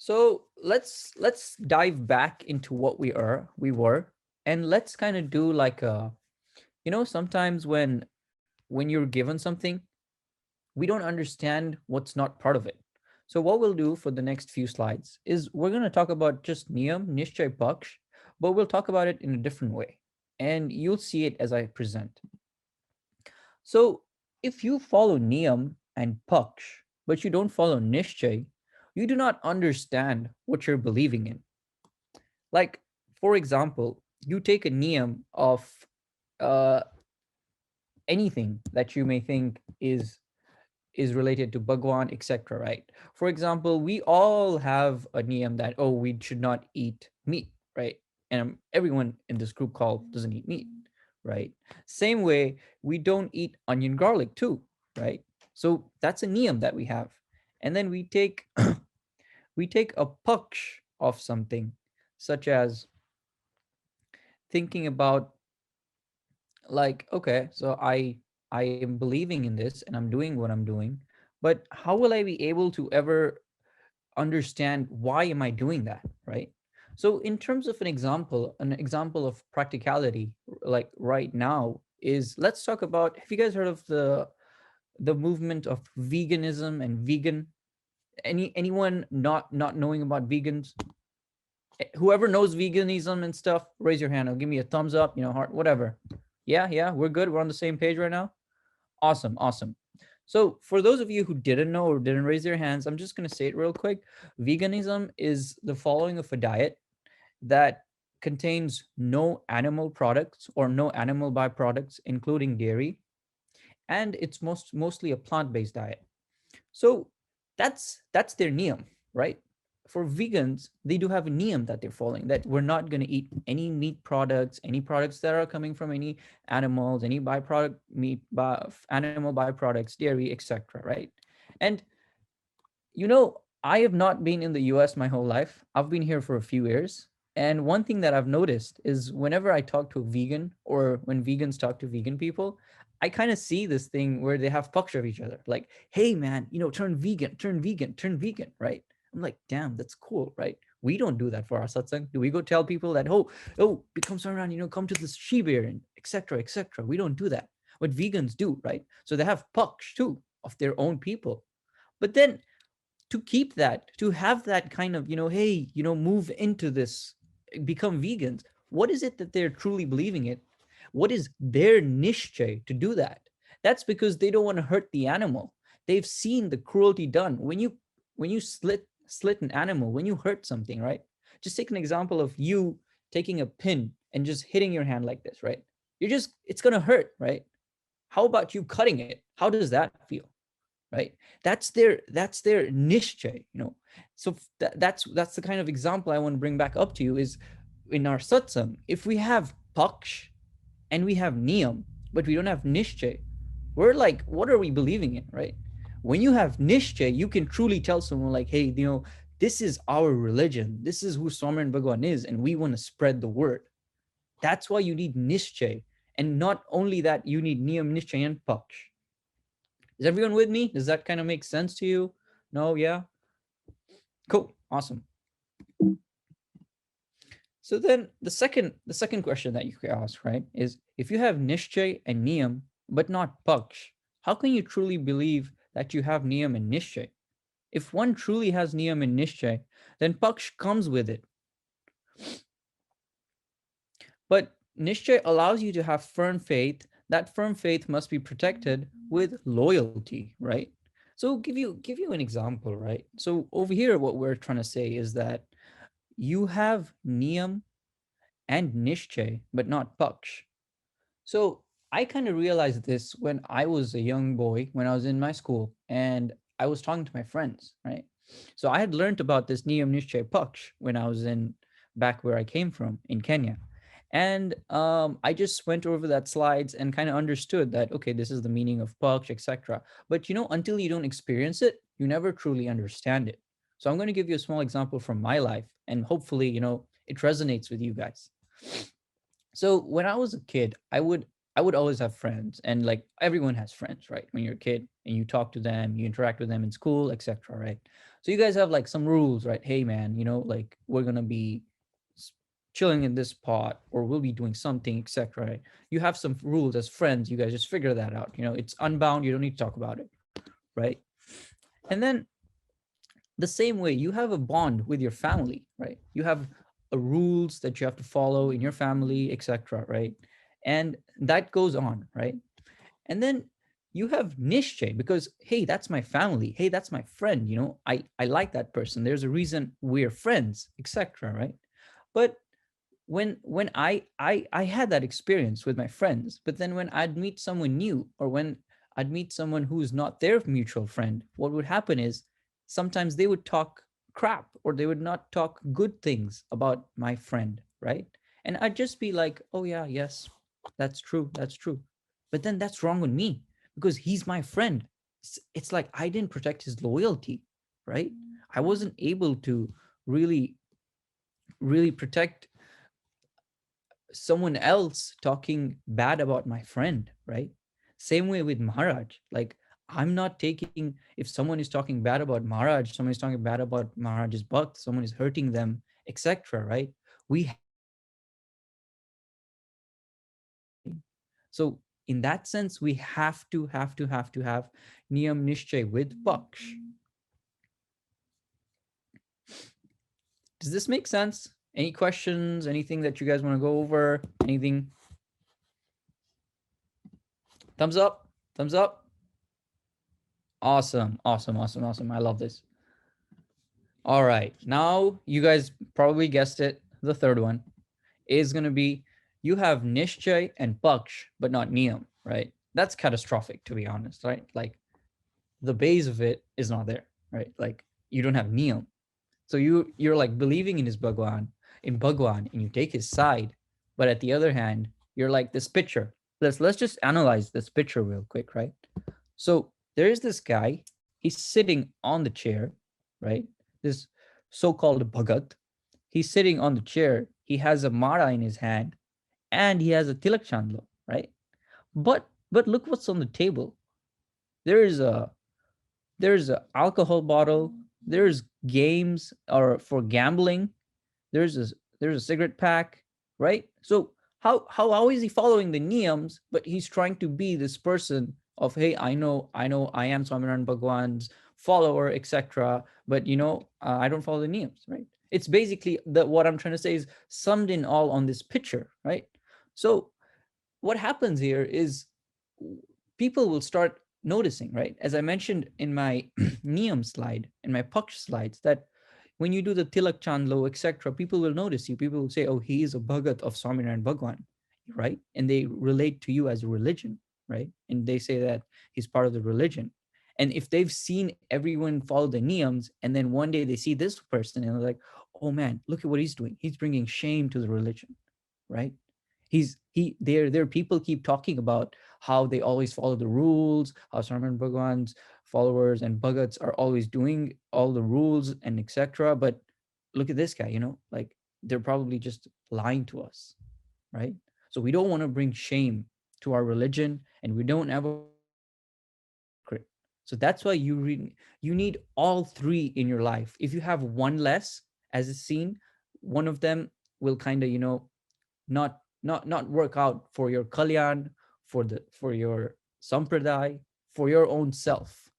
So let's dive back into what we were, and let's kind of do like a, sometimes when you're given something, we don't understand what's not part of it. So what we'll do for the next few slides is we're going to talk about just Niyam, Nishchay, Paksh, but we'll talk about it in a different way. And you'll see it as I present. So if you follow Niyam and Paksh, but you don't follow Nishchay, you do not understand what you're believing in. Like, for example, you take a Niyam of uh, anything that you may think is related to Bhagwan, etc. Right? For example, we all have a niyam that, oh, we should not eat meat, right? And everyone in this group call doesn't eat meat, right? Same way, we don't eat onion garlic too, right? So that's a niyam that we have. And then we take we take a paksh of something, such as thinking about, like, okay, so I am believing in this and I'm doing what I'm doing, but how will I be able to ever understand why am I doing that, right? So in terms of an example of practicality, like right now, is, let's talk about, have you guys heard of the movement of veganism and vegan? Anyone not knowing about vegans? Whoever knows veganism and stuff, raise your hand, or give me a thumbs up, heart, whatever. Yeah, we're good, we're on the same page right now. Awesome, awesome. So for those of you who didn't know or didn't raise their hands, I'm just going to say it real quick. Veganism is the following of a diet that contains no animal products or no animal byproducts, including dairy, and it's mostly a plant-based diet. So that's their niyam, right? For vegans, they do have a niyam that they're following, that we're not going to eat any meat products, any products that are coming from any animals, any byproduct meat, animal byproducts, dairy, etc. Right? And I have not been in the US my whole life. I've been here for a few years. And one thing that I've noticed is whenever I talk to a vegan, or when vegans talk to vegan people, I kind of see this thing where they have pucks of each other. Like, hey man, turn vegan, turn vegan, turn vegan, right? I'm like, damn, that's cool, right? We don't do that for our satsang. Do we go tell people that, become Sampraday, come to this Shibir and etc. etc. We don't do that. What vegans do, right? So they have pucks too of their own people. But then to keep that, to have that kind of, hey, move into this, become vegans, what is it that they're truly believing it? What is their niche to do that? That's because they don't want to hurt the animal. They've seen the cruelty done. When you slit an animal, when you hurt something, right? Just take an example of you taking a pin and just hitting your hand like this, right? It's going to hurt, right? How about you cutting it? How does that feel? Right? That's their Nishchay. So that's the kind of example I want to bring back up to you, is in our satsang, if we have Paksh and we have Niyam, but we don't have Nishchay, we're like, what are we believing in, right? When you have Nishchay, you can truly tell someone like, hey, this is our religion, this is who Swaminarayan Bhagwan is, and we want to spread the word. That's why you need Nishchay. And not only that, you need Niyam, Nishchay, and Paksh. Is everyone with me? Does that kind of make sense to you? No? Yeah? Cool. Awesome. So then the second question that you could ask, right, is, if you have Nishchay and Niyam, but not Paksh, how can you truly believe that you have Niyam and Nishchay? If one truly has Niyam and Nishchay, then Paksh comes with it. But Nishchay allows you to have firm faith. That firm faith must be protected with loyalty, right? So give you an example, right? So over here, what we're trying to say is that you have Niyam and Nishchay, but not Paksh. So I kind of realized this when I was a young boy, when I was in my school, and I was talking to my friends, right? So I had learned about this Niyam, Nishchay, Paksh when I was in back where I came from in Kenya. And I just went over that slides and kind of understood that, okay, this is the meaning of Paksh, etc. But until you don't experience it, you never truly understand it. So I'm going to give you a small example from my life, and hopefully, it resonates with you guys. So when I was a kid, I would always have friends, and like everyone has friends, right? When you're a kid and you talk to them, you interact with them in school, etc., right? So you guys have like some rules, right? Hey man, like we're going to be chilling in this spot, or we'll be doing something, etc., right? You have some rules as friends, you guys just figure that out. It's unbound, you don't need to talk about it, right? And then the same way, you have a bond with your family, right? You have rules that you have to follow in your family, etc., right? And that goes on, right? And then you have Nishchay, because hey, that's my family, hey, that's my friend, I like that person, there's a reason we're friends, etc., right? But when I had that experience with my friends, but then when I'd meet someone new, or when I'd meet someone who's not their mutual friend, what would happen is sometimes they would talk crap, or they would not talk good things about my friend, right? And I'd just be like, oh yeah, yes, that's true, that's true. But then that's wrong with me, because he's my friend. It's like I didn't protect his loyalty, right? I wasn't able to really really protect someone else talking bad about my friend, right? Same way with Maharaj. Like, I'm not taking, if someone is talking bad about Maharaj, someone is talking bad about Maharaj's bhakt, someone is hurting them, etc., right? We So in that sense, we have to have Niyam Nishchay with Paksh. Does this make sense? Any questions? Anything that you guys want to go over? Anything? Thumbs up. Thumbs up. Awesome. Awesome. Awesome. Awesome. I love this. All right. Now, you guys probably guessed it. The third one is going to be, you have Nishchay and Paksh, but not Niyam, right? That's catastrophic, to be honest, right? Like, the base of it is not there, right? Like, you don't have Niyam. So you're like believing in his Bhagwan, and you take his side, but at the other hand, you're like this picture. Let's just analyze this picture real quick, right? So there is this guy. He's sitting on the chair, right? This so-called Bhagat. He's sitting on the chair. He has a Mara in his hand, and he has a Tilak Chandlo, right? But look what's on the table. There is a there's a alcohol bottle. There's games or for gambling. There's a there's a cigarette pack, right? So how is he following the niyams, but he's trying to be this person of, hey, I know I am Swaminarayan Bhagwan's follower, etc., but I don't follow the niyams, right? It's basically that what I'm trying to say is summed in all on this picture, right? So what happens here is people will start noticing, right? As I mentioned in my Niyam slide, in my Paksh slides, that when you do the Tilak Chandlo, etc., people will notice you. People will say, oh, he is a Bhagat of Swaminarayan Bhagwan, right? And they relate to you as a religion, right? And they say that he's part of the religion. And if they've seen everyone follow the niyams, and then one day they see this person and they're like, oh man, look at what he's doing. He's bringing shame to the religion, right? Their people keep talking about how they always follow the rules, how Sarman Bhagwan's followers and Bhagats are always doing all the rules and etc. But look at this guy, like they're probably just lying to us, right? So we don't want to bring shame to our religion, and we don't ever. So that's why you need all three in your life. If you have one less, as is seen, one of them will kind of not work out for your kalyan, for your Sampraday, for your own self,